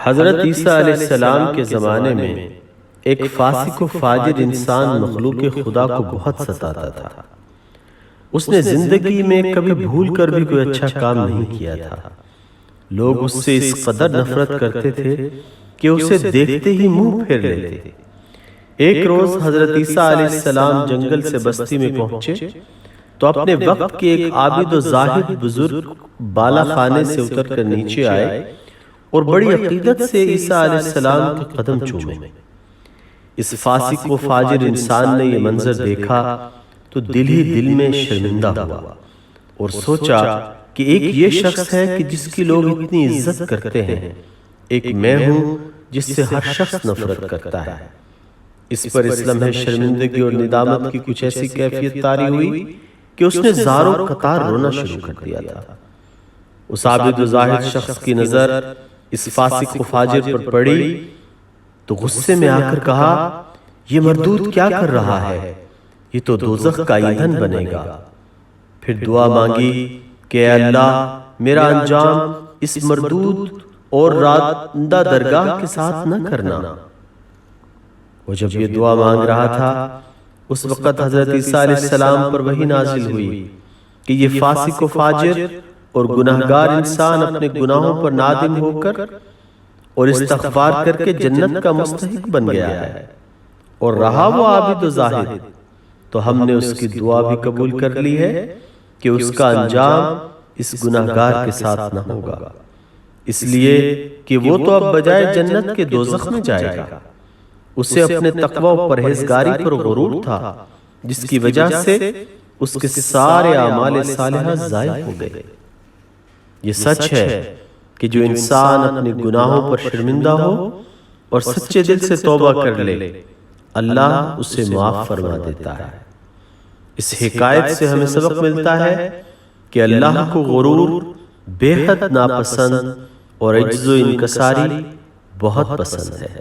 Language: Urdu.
حضرت عیسیٰ علیہ السلام کے زمانے میں ایک فاسق و فاجر انسان مخلوق خدا کو بہت ستاتا تھا۔ اس نے زندگی میں کبھی بھول کر بھی کوئی اچھا کام نہیں کیا تھا۔ لوگ اس سے اس قدر نفرت کرتے تھے کہ اسے دیکھتے ہی منہ پھیر لیتے۔ ایک روز حضرت عیسیٰ علیہ السلام جنگل سے بستی میں پہنچے تو اپنے وقت کے ایک عابد و زاہد بزرگ بالا خانے سے اتر کر نیچے آئے اور بڑی عقیدت سے عیسیٰ علیہ السلام کے قدم چومے۔ اس فاسق و فاجر انسان نے یہ منظر دیکھا تو دل ہی دل میں شرمندہ ہوا اور سوچا کہ ایک یہ شخص ہے کہ جس کی لوگ اتنی عزت کرتے ہیں، ایک میں ہوں جس سے ہر شخص نفرت کرتا ہے۔ اس پر اس لمحے شرمندگی اور ندامت کی کچھ ایسی کیفیت طاری ہوئی کہ اس نے زاروں قطار رونا شروع کر دیا تھا۔ اس عابد و زاہد شخص کی نظر اس فاسق و فاجر پر پڑی تو غصے میں آ کر کہا، یہ مردود کیا کر رہا ہے؟ یہ تو دوزخ کا ایندھن بنے گا۔ پھر دعا مانگی کہ اے اللہ، میرا انجام اس مردود اور رادندہ درگاہ کے ساتھ نہ کرنا۔ وہ جب یہ دعا مانگ رہا تھا اس وقت حضرت عیسیٰ علیہ السلام پر وحی نازل ہوئی کہ یہ فاسق و فاجر اور گناہگار انسان اپنے گناہوں پر نادم ہو کر اور استغفار کر کے جنت کا مستحق بن گیا ہے، اور رہا وہ عابد و زاہد تو ہم نے اس کی دعا بھی قبول کر لی ہے کہ اس کا انجام اس گناہگار کے ساتھ نہ ہوگا، اس لیے کہ وہ تو اب بجائے جنت کے دوزخ میں جائے گا۔ اسے اپنے تقوی و پرہیزگاری پر غرور تھا جس کی وجہ سے اس کے سارے اعمال صالحہ ضائع ہو گئے۔ یہ سچ ہے کہ جو انسان اپنے گناہوں پر شرمندہ ہو اور سچے دل سے توبہ کر لے، اللہ اسے معاف فرما دیتا ہے۔ اس حکایت سے ہمیں سبق ملتا ہے کہ اللہ کو غرور بے حد ناپسند اور عجز و انکساری بہت پسند ہے۔